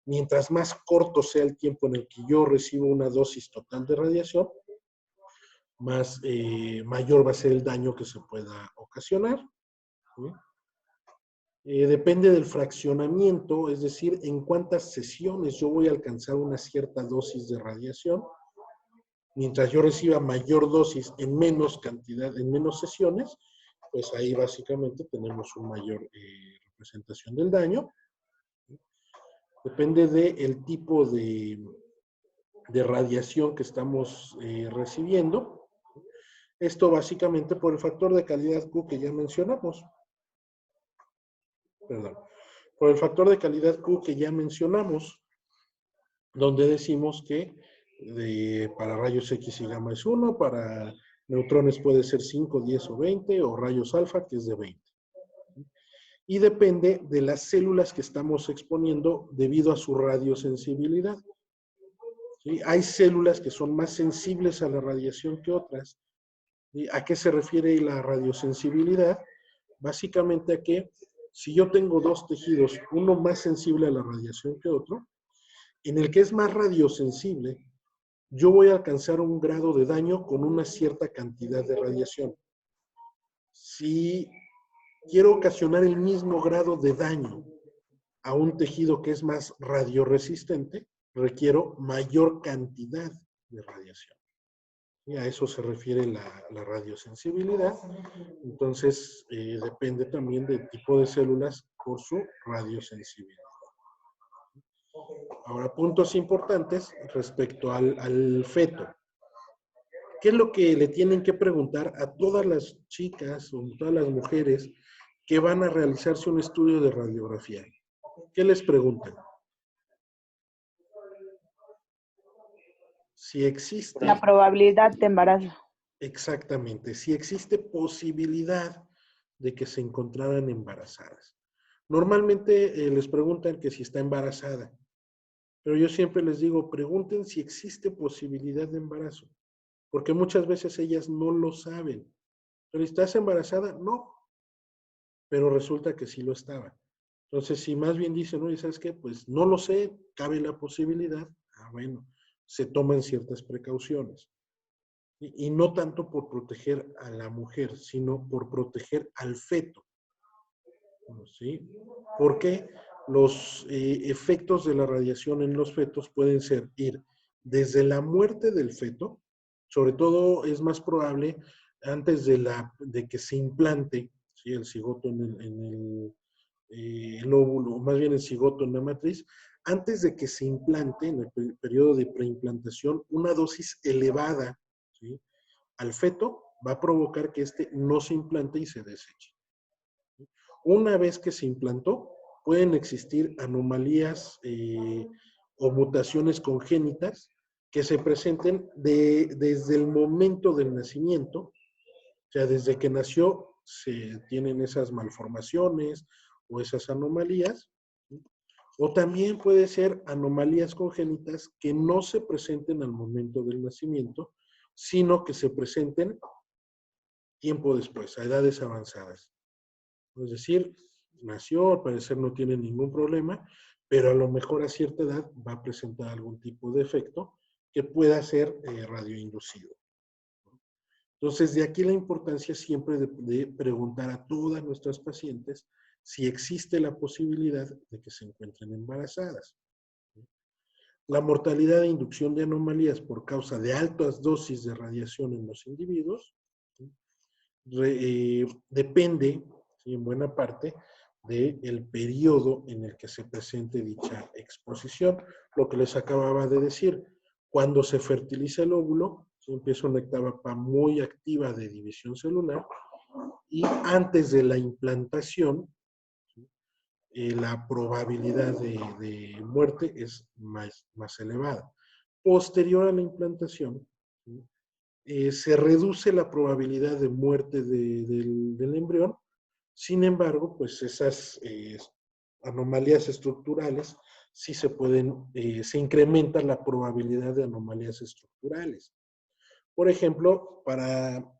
Mientras más corto sea el tiempo en el que yo recibo una dosis total de radiación, mayor va a ser el daño que se pueda ocasionar, ¿sí? Depende del fraccionamiento, es decir, en cuántas sesiones yo voy a alcanzar una cierta dosis de radiación. Mientras yo reciba mayor dosis en menos cantidad, en menos sesiones, pues ahí básicamente tenemos una mayor representación del daño. Depende del tipo de radiación que estamos recibiendo. Esto básicamente por el factor de calidad Q que ya mencionamos. Perdón. Por el factor de calidad Q que ya mencionamos, donde decimos que para rayos X y gamma es 1, para neutrones puede ser 5, 10 o 20, o rayos alfa que es de 20. Y depende de las células que estamos exponiendo debido a su radiosensibilidad. ¿Sí? Hay células que son más sensibles a la radiación que otras. ¿Sí? ¿A qué se refiere la radiosensibilidad? Básicamente a que si yo tengo dos tejidos, uno más sensible a la radiación que otro, en el que es más radiosensible, yo voy a alcanzar un grado de daño con una cierta cantidad de radiación. Si quiero ocasionar el mismo grado de daño a un tejido que es más radioresistente, requiero mayor cantidad de radiación. Y a eso se refiere la radiosensibilidad. Entonces, depende también del tipo de células por su radiosensibilidad. Ahora, puntos importantes respecto al feto. ¿Qué es lo que le tienen que preguntar a todas las chicas o todas las mujeres que van a realizarse un estudio de radiografía? ¿Qué les preguntan? Si existe... La probabilidad de embarazo. Exactamente, si existe posibilidad de que se encontraran embarazadas. Normalmente les preguntan que si está embarazada, pero yo siempre les digo, pregunten si existe posibilidad de embarazo, porque muchas veces ellas no lo saben. ¿Pero estás embarazada? No. pero resulta que sí lo estaba. Entonces, si más bien dicen, oye, ¿sabes qué? Pues no lo sé, cabe la posibilidad, bueno, se toman ciertas precauciones. Y no tanto por proteger a la mujer, sino por proteger al feto. ¿Sí? Porque los efectos de la radiación en los fetos pueden ir desde la muerte del feto, sobre todo es más probable antes de que se implante, ¿sí? El cigoto el óvulo, o más bien el cigoto en la matriz, antes de que se implante en el periodo de preimplantación, una dosis elevada, ¿sí?, al feto va a provocar que éste no se implante y se deseche. Una vez que se implantó, pueden existir anomalías o mutaciones congénitas que se presenten desde el momento del nacimiento, o sea, desde que nació se tienen esas malformaciones o esas anomalías, o también puede ser anomalías congénitas que no se presenten al momento del nacimiento, sino que se presenten tiempo después, a edades avanzadas. Es decir, nació, al parecer no tiene ningún problema, pero a lo mejor a cierta edad va a presentar algún tipo de efecto que pueda ser radioinducido. Entonces, de aquí la importancia siempre de preguntar a todas nuestras pacientes si existe la posibilidad de que se encuentren embarazadas. La mortalidad de inducción de anomalías por causa de altas dosis de radiación en los individuos depende, ¿sí?, en buena parte del periodo en el que se presente dicha exposición. Lo que les acababa de decir, cuando se fertiliza el óvulo, se empieza una etapa muy activa de división celular y antes de la implantación, la probabilidad de muerte es más elevada. Posterior a la implantación, ¿sí?, se reduce la probabilidad de muerte del embrión. Sin embargo, pues esas anomalías estructurales sí se incrementa la probabilidad de anomalías estructurales. Por ejemplo, para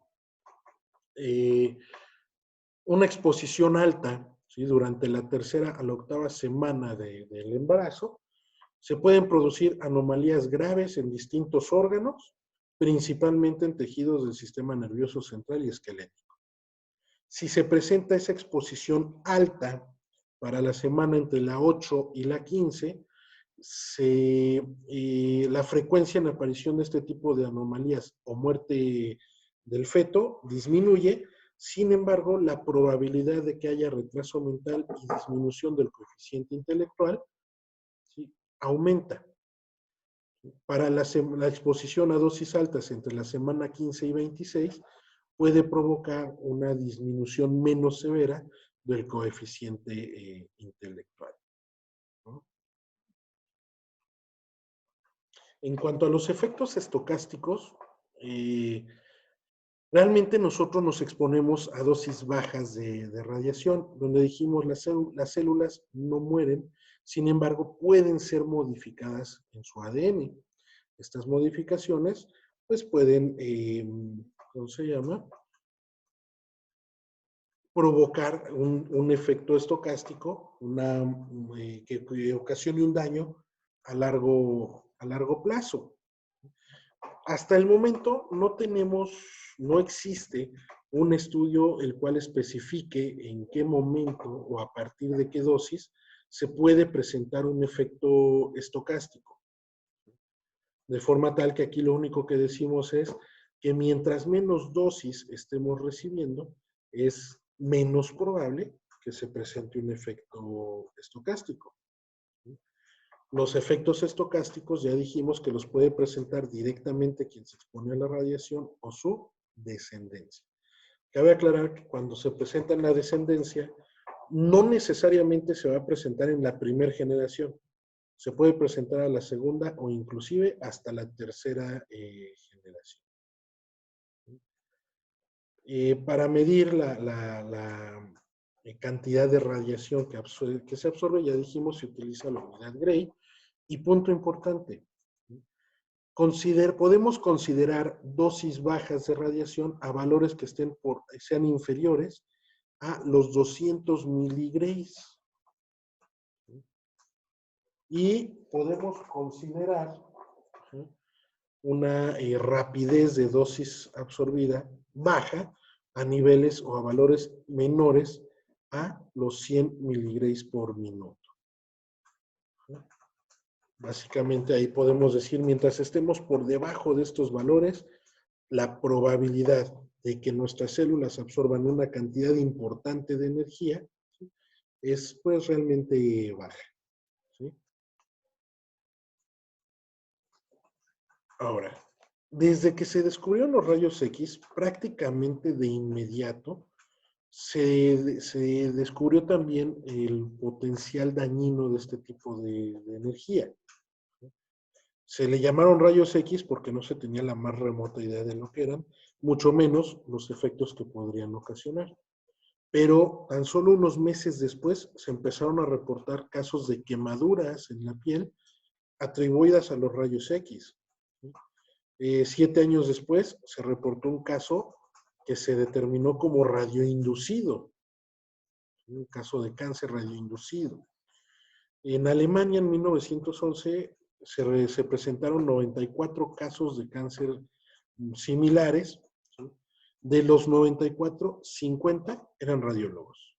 una exposición alta, ¿sí?, durante la tercera a la octava semana del embarazo, se pueden producir anomalías graves en distintos órganos, principalmente en tejidos del sistema nervioso central y esquelético. Si se presenta esa exposición alta para la semana entre la 8 y la 15, la frecuencia en aparición de este tipo de anomalías o muerte del feto disminuye. Sin embargo, la probabilidad de que haya retraso mental y disminución del coeficiente intelectual, ¿sí?, aumenta. Para la exposición a dosis altas entre la semana 15 y 26 puede provocar una disminución menos severa del coeficiente intelectual, ¿no? En cuanto a los efectos estocásticos, realmente nosotros nos exponemos a dosis bajas de radiación, donde dijimos las células no mueren, sin embargo pueden ser modificadas en su ADN. Estas modificaciones pues pueden, ¿cómo se llama?, provocar un efecto estocástico, que ocasione un daño a largo plazo. Hasta el momento no existe un estudio el cual especifique en qué momento o a partir de qué dosis se puede presentar un efecto estocástico. De forma tal que aquí lo único que decimos es que mientras menos dosis estemos recibiendo, es menos probable que se presente un efecto estocástico. Los efectos estocásticos ya dijimos que los puede presentar directamente quien se expone a la radiación o su descendencia. Cabe aclarar que cuando se presenta en la descendencia, no necesariamente se va a presentar en la primera generación. Se puede presentar a la segunda o inclusive hasta la tercera generación. Para medir la cantidad de radiación que se absorbe, ya dijimos, se utiliza la unidad Gray. Y punto importante, podemos considerar dosis bajas de radiación a valores que sean inferiores a los 200 miligrays. Y podemos considerar una rapidez de dosis absorbida baja a niveles o a valores menores a los 100 miligrays por minuto. Básicamente ahí podemos decir, mientras estemos por debajo de estos valores, la probabilidad de que nuestras células absorban una cantidad importante de energía es pues realmente baja. ¿Sí? Ahora, desde que se descubrieron los rayos X, prácticamente de inmediato se descubrió también el potencial dañino de este tipo de energía. Se le llamaron rayos X porque no se tenía la más remota idea de lo que eran, mucho menos los efectos que podrían ocasionar. Pero tan solo unos meses después se empezaron a reportar casos de quemaduras en la piel atribuidas a los rayos X. 7 años después se reportó un caso que se determinó como radioinducido, un caso de cáncer radioinducido. En Alemania en 1911 se presentaron 94 casos de cáncer similares. ¿Sí? De los 94, 50 eran radiólogos.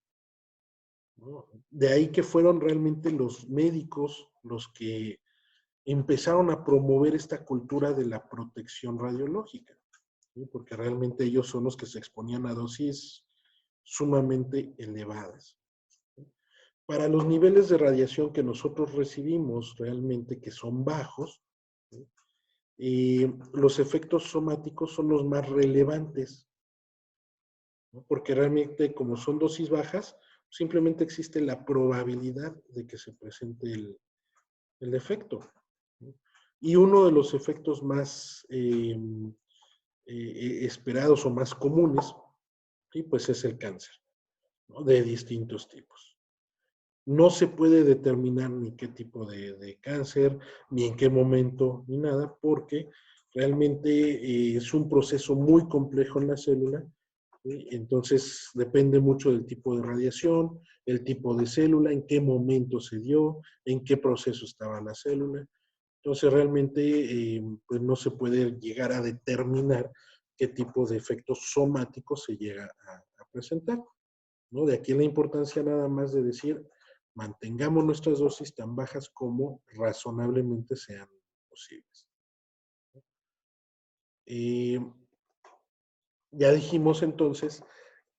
¿No? De ahí que fueron realmente los médicos los que empezaron a promover esta cultura de la protección radiológica, ¿sí? Porque realmente ellos son los que se exponían a dosis sumamente elevadas. Para los niveles de radiación que nosotros recibimos realmente que son bajos, ¿sí? Los efectos somáticos son los más relevantes, ¿no? Porque realmente como son dosis bajas, simplemente existe la probabilidad de que se presente el efecto, ¿no? Y uno de los efectos más esperados o más comunes, ¿sí? Pues es el cáncer, ¿no? De distintos tipos. No se puede determinar ni qué tipo de cáncer, ni en qué momento, ni nada, porque realmente es un proceso muy complejo en la célula, ¿sí? Entonces depende mucho del tipo de radiación, el tipo de célula, en qué momento se dio, en qué proceso estaba la célula. Entonces realmente pues no se puede llegar a determinar qué tipo de efectos somáticos se llega a presentar, ¿no? De aquí la importancia nada más de decir, mantengamos nuestras dosis tan bajas como razonablemente sean posibles. Ya dijimos entonces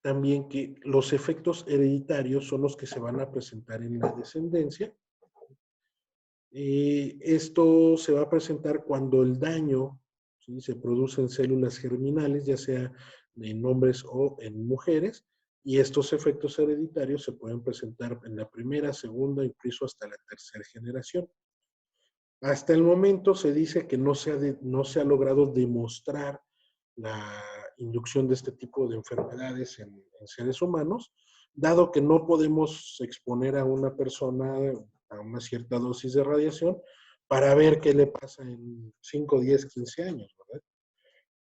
también que los efectos hereditarios son los que se van a presentar en la descendencia. Esto se va a presentar cuando el daño, ¿sí? Se produce en células germinales, ya sea en hombres o en mujeres, y estos efectos hereditarios se pueden presentar en la primera, segunda, incluso hasta la tercera generación. Hasta el momento se dice que no se ha logrado demostrar la inducción de este tipo de enfermedades en seres humanos, dado que no podemos exponer a una persona a una cierta dosis de radiación para ver qué le pasa en 5, 10, 15 años, ¿verdad?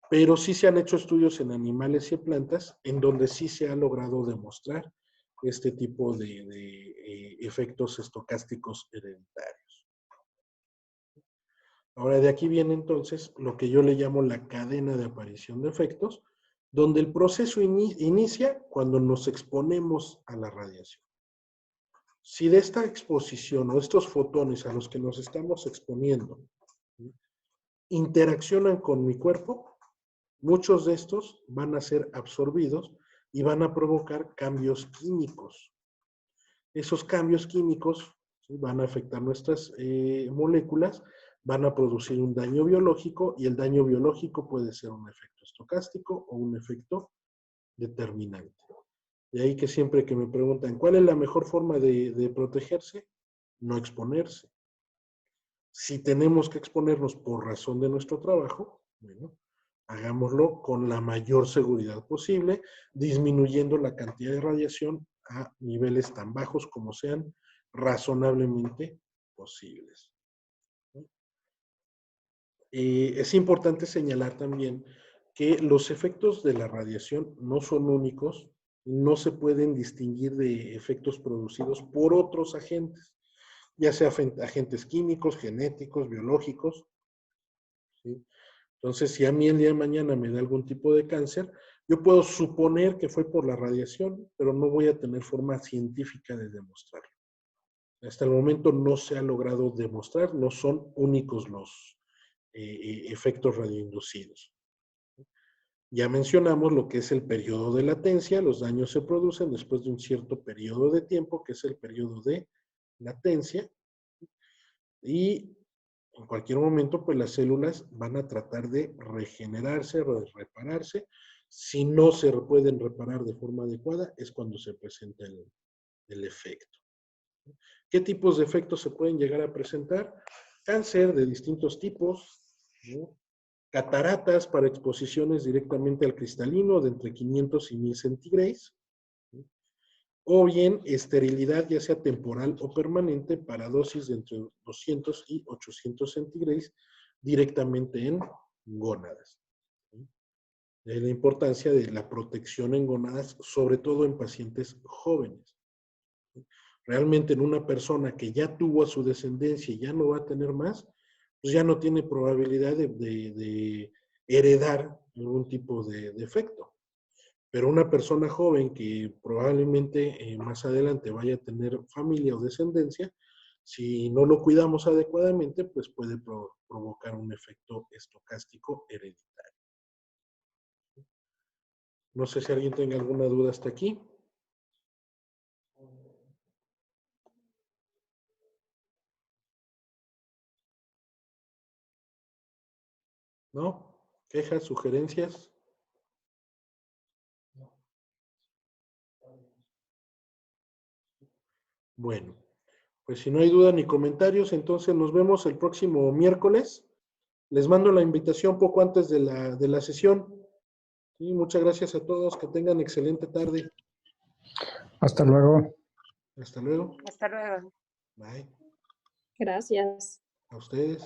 Pero sí se han hecho estudios en animales y plantas en donde sí se ha logrado demostrar este tipo de efectos estocásticos hereditarios. Ahora, de aquí viene entonces lo que yo le llamo la cadena de aparición de efectos, donde el proceso inicia cuando nos exponemos a la radiación. Si de esta exposición o estos fotones a los que nos estamos exponiendo, ¿sí? Interaccionan con mi cuerpo, muchos de estos van a ser absorbidos y van a provocar cambios químicos. Esos cambios químicos, ¿sí? Van a afectar nuestras moléculas, van a producir un daño biológico y el daño biológico puede ser un efecto estocástico o un efecto determinante. De ahí que siempre que me preguntan, ¿cuál es la mejor forma de protegerse? No exponerse. Si tenemos que exponernos por razón de nuestro trabajo, bueno, hagámoslo con la mayor seguridad posible, disminuyendo la cantidad de radiación a niveles tan bajos como sean razonablemente posibles. Es importante señalar también que los efectos de la radiación no son únicos, no se pueden distinguir de efectos producidos por otros agentes, ya sea agentes químicos, genéticos, biológicos, ¿sí? Entonces, si a mí el día de mañana me da algún tipo de cáncer, yo puedo suponer que fue por la radiación, pero no voy a tener forma científica de demostrarlo. Hasta el momento no se ha logrado demostrar, no son únicos los efectos radioinducidos. Ya mencionamos lo que es el periodo de latencia, los daños se producen después de un cierto periodo de tiempo, que es el periodo de latencia, y en cualquier momento, pues las células van a tratar de regenerarse, de repararse. Si no se pueden reparar de forma adecuada, es cuando se presenta el efecto. ¿Qué tipos de efectos se pueden llegar a presentar? Cáncer de distintos tipos, ¿no? Cataratas para exposiciones directamente al cristalino de entre 500 y 1000 centígrados, ¿no? O bien esterilidad ya sea temporal o permanente para dosis de entre 200 y 800 centígrados directamente en gónadas. De ahí la importancia de la protección en gónadas, sobre todo en pacientes jóvenes. Realmente en una persona que ya tuvo a su descendencia y ya no va a tener más, pues ya no tiene probabilidad de heredar algún tipo de defecto. Pero una persona joven que probablemente más adelante vaya a tener familia o descendencia, si no lo cuidamos adecuadamente, pues puede provocar un efecto estocástico hereditario. No sé si alguien tenga alguna duda hasta aquí. ¿No? ¿Quejas, sugerencias? Bueno, pues si no hay duda ni comentarios, entonces nos vemos el próximo miércoles. Les mando la invitación poco antes de la sesión. Sí, muchas gracias a todos. Que tengan excelente tarde. Hasta luego. Hasta luego. Hasta luego. Bye. Gracias. A ustedes.